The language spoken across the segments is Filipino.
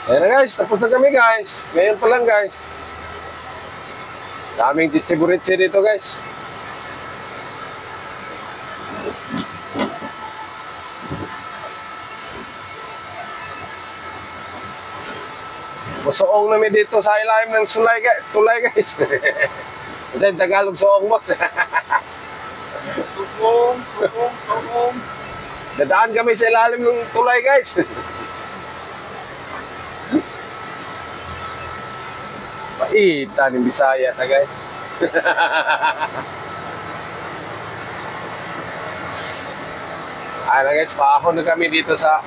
Ayan na guys, tapos na kami guys. Ngayon pa lang guys. Daming chichiburitsi dito guys. Musuong namin dito sa ilalim ng tulay guys. Kasi Tagalog suong box. Sugong. Dadaan kami sa ilalim ng tulay guys. Paita ng Bisaya na guys. Ayan na guys, paahon na kami dito sa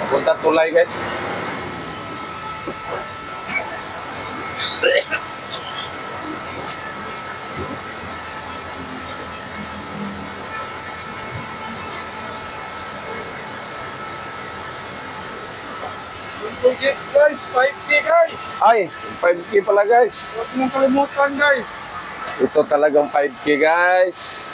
papunta tulay guys. Don't forget guys, 5K guys. Ay, 5K pala guys. Huwag mong kalimutan guys. Ito talagang 5K guys.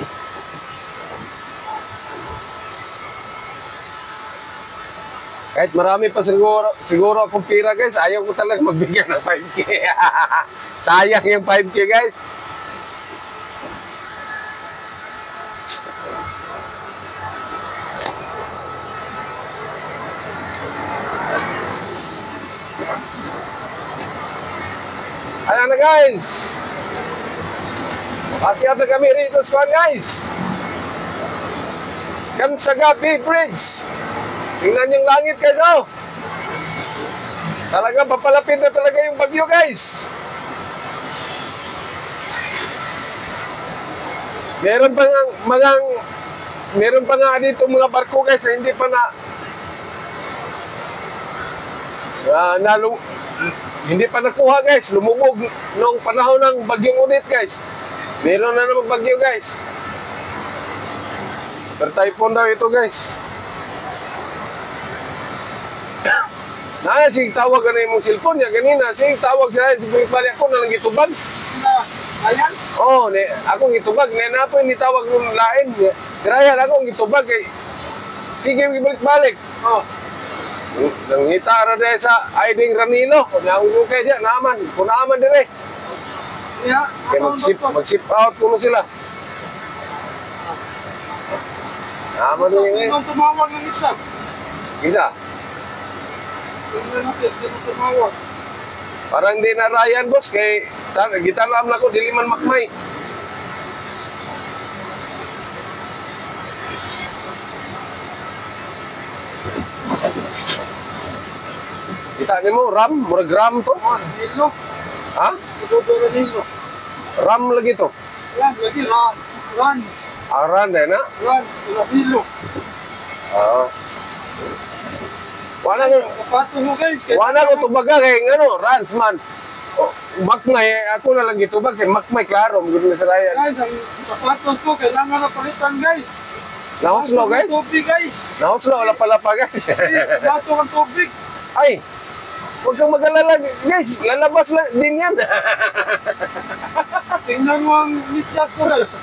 Kahit marami pa siguro akong pira guys, ayaw ko talaga magbigyan ng 5K. Sayang yung 5K guys. Ayan na guys. Akyat na kami rito squad guys. Kansagapi Bridge. Tingnan yung langit guys oh. Talaga papalapit na talaga yung bagyo guys. Meron pa nga dito mga barko guys na hindi pa hindi pa nakuha guys. Lumubog noong panahon ng bagyong Odette guys. Meron na namang bagyo guys. Super typhoon daw ito guys. Sige tawag ka na yung cellphone niya kanina. Sige tawag siya. Balik ako na lang gitubag. Ayan? Oo, akong gitubag. Na po hindi tawag ng lain. Kirayan akong gitubag. Sige, balik-balik. Oh. Nangita na dahil sa Aiding Ranilo. Naungo kayo dyan, naman. Punaman din eh. Yeah. Kaya mag-ship out muna sila. Naman din eh. Sino tumawag ng isa? Isa. Tingnan natin, sino tumawag? Parang di na Ryan boss. Kay gitalam na ko, diliman makmay. Kita ni mo, RAM? Murag RAM to? Nilo. Ha? Ito Nilo. RAM lagi to? Yan, lagi Run. Aran na na? Run, sila Nilo. Wala ko. Kapato mo guys. Wala ko tubaga kay Rans man. Makmay, ako na lang gitubag kay Makmay, klaro, magod na sa Ryan. Guys, ang sapatos ko, kailangan na palitan guys. Nahuslo guys? Tubig guys. Nahuslo, wala pala pa guys. Baso ang tubig. Ay, huwag kang mag-alala guys, lalabas lang din yan. Tingnan mo ang nityas ko guys.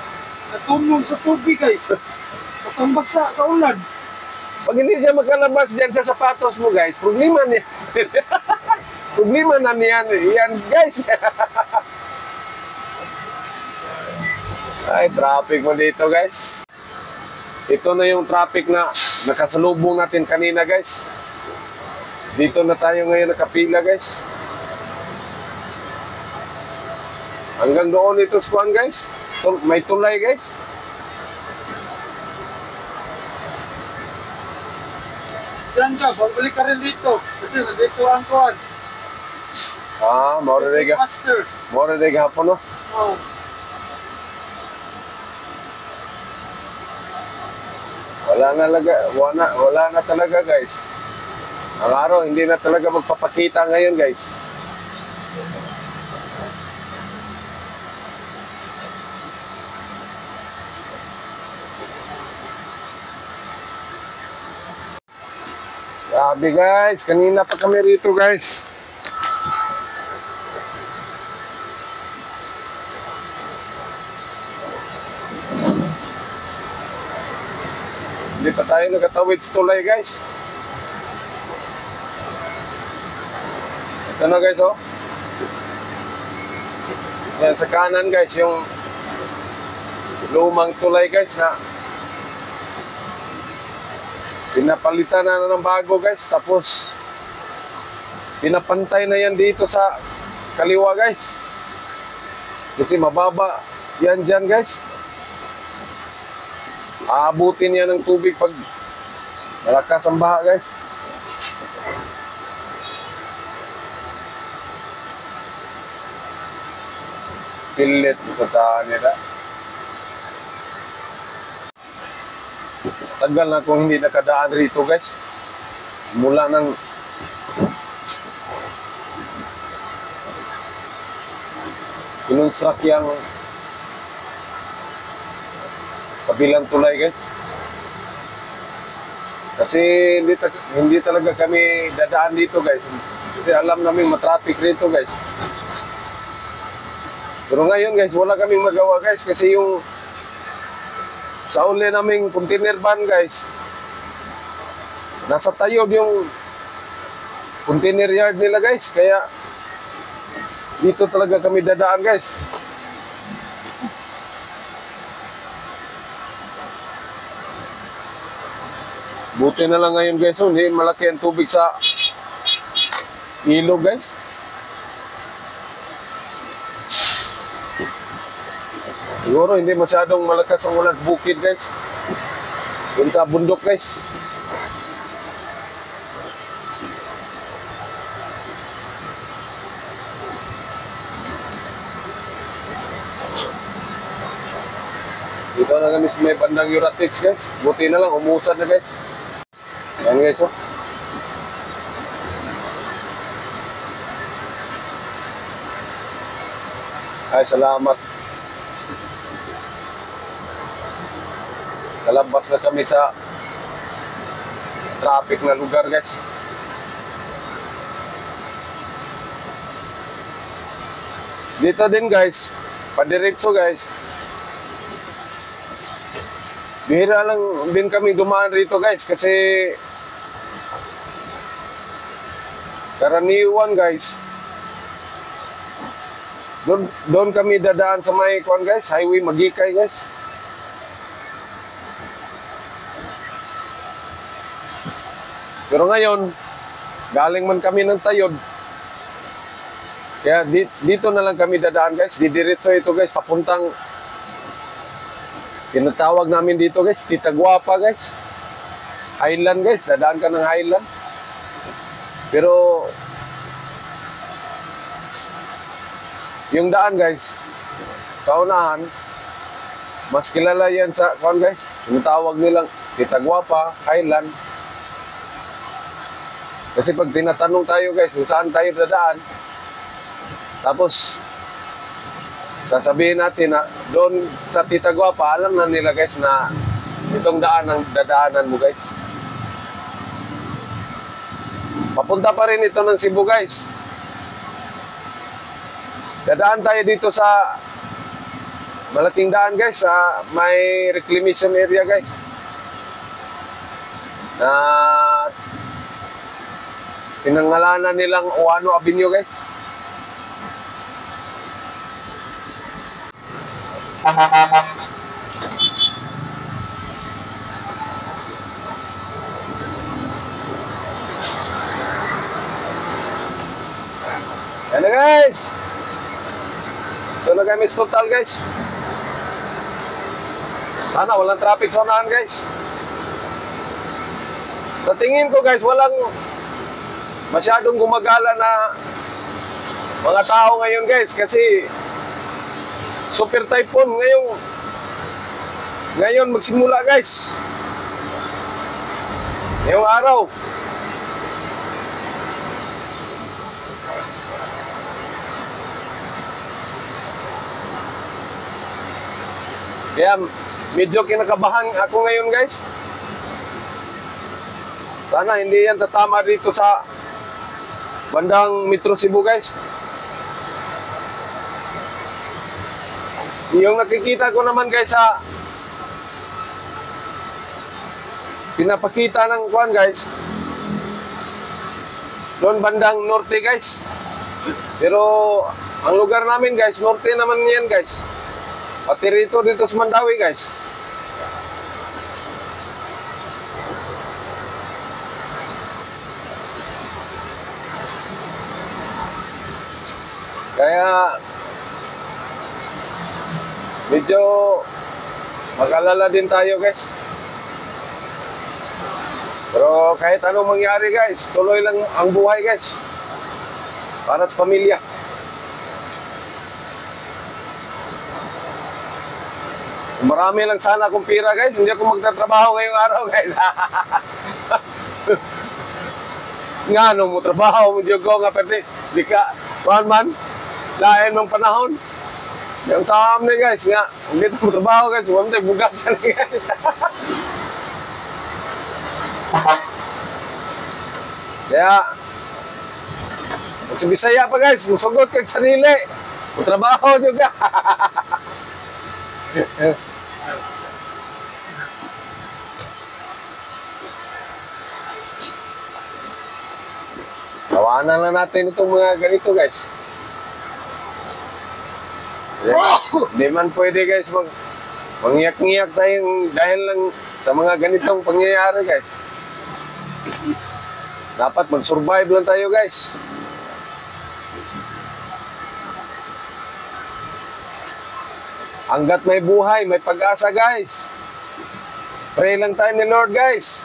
Natumong sa tubig guys. Basang-basa sa ulan. Pag hindi siya makalabas dyan sa sapatos mo guys, problema niya. Problema na niyan yan guys. Ay, traffic mo dito guys. Ito na yung traffic na nakasalubong natin kanina guys. Dito na tayo ngayon nakapila guys. Hanggang doon ito squan guys. May tulay guys. Diyan ka, babalik ka rin dito. Kasi nandito ang kuhan. Maurerega. Master. Maurerega hapon no? Oh. Wala na talaga guys. Ang araw hindi na talaga magpapakita ngayon guys. Grabe guys, kanina pa kami rito guys. Hindi pa tayo nakatawid sa tulay guys. Ito na guys, oh. Yan, sa kanan guys, yung lumang tulay guys na pinapalitan na ng bago guys. Tapos pinapantay na yan dito sa kaliwa guys. Kasi mababa yan dyan guys. Aabutin yan ng tubig pag malakas ang baha guys. Pilit sa taan nila. Tagal na kung hindi nakadaan rito guys. Simula ng kinonstruct yung kabilang tulay guys. Kasi hindi talaga kami dadaan dito guys. Kasi alam namin matraffic rito guys. Pero ngayon guys, wala kaming magawa guys. Kasi yung sa uli naming container van guys, nasa tayod yung container yard nila guys. Kaya dito talaga kami dadaan guys. Buti na lang ngayon guys, hindi malaki ang tubig sa ilog guys. Siguro hindi masyadong malakas ang ulan bukid guys. Yun sa bundok guys. Dito na kami sa may bandang Euratix guys. Buti na lang, umusad na guys. Yan guys, oh. Ay, salamat. Kalabas na kami sa traffic na lugar guys. Dito din guys, padiretso guys. Bihira lang din kami dumaan rito guys kasi karaniwan guys. Doon kami dadaan sa may kuan guys, highway Magikay guys. Pero ngayon, galing man kami ng Tayod. Kaya dito na lang kami dadaan guys. Didiretso ito guys, papuntang tinatawag namin dito guys, Tita Guapa guys. Highland guys, dadaan ka ng Highland. Pero yung daan guys, sa unahan, mas kilala yan sa kuan guys. Tinatawag nilang Tita Guapa, Highland. Kasi pag tinatanong tayo guys kung saan tayo dadaan, tapos sasabihin natin na doon sa Tita Guapa, alam na nila guys na itong daan ang dadaanan mo guys. Papunta pa rin ito ng Cebu guys. Dadaan tayo dito sa malaking daan guys, sa may reclamation area guys. Na pinangalanan nilang Oano Avenue guys. Yan na guys. Ito na kami sa total guys. Sana walang traffic sa unahan guys. Sa tingin ko guys, walang masyadong gumagala na mga tao ngayon guys kasi super typhoon ngayon magsimula guys ngayong araw. Kaya medyo kinakabahan ako ngayon guys. Sana hindi yan tatama dito sa bandang Metro Cebu guys. Yung nakikita ko naman guys sa pinapakita ng kuan guys, doon bandang norte guys. Pero ang lugar namin guys, norte naman yan guys. Pati rito dito sa Mandawi guys. Kaya medyo mag-alala din tayo guys. Pero kahit anong mangyari guys, tuloy lang ang buhay guys. Para sa pamilya. Marami lang sana akong pira guys, hindi ako magtatrabaho ngayong araw guys. Nga no mo trabaho mo diyo nga pwede di ka man lain ng panahon. Yang sa amin guys nga, hindi mo trabaho guys, wala tayo bugasan guys. Kaya sa Bisaya pa guys, musugot kag sarili. Trabaho juga. Tawanan lang natin itong mga ganito guys. Di man pwede guys mangyak-ngyak tayong dahil lang sa mga ganitong pangyayari guys. Dapat mag-survive lang tayo guys. Hanggat may buhay, may pag-asa guys. Pray lang tayo ni Lord guys.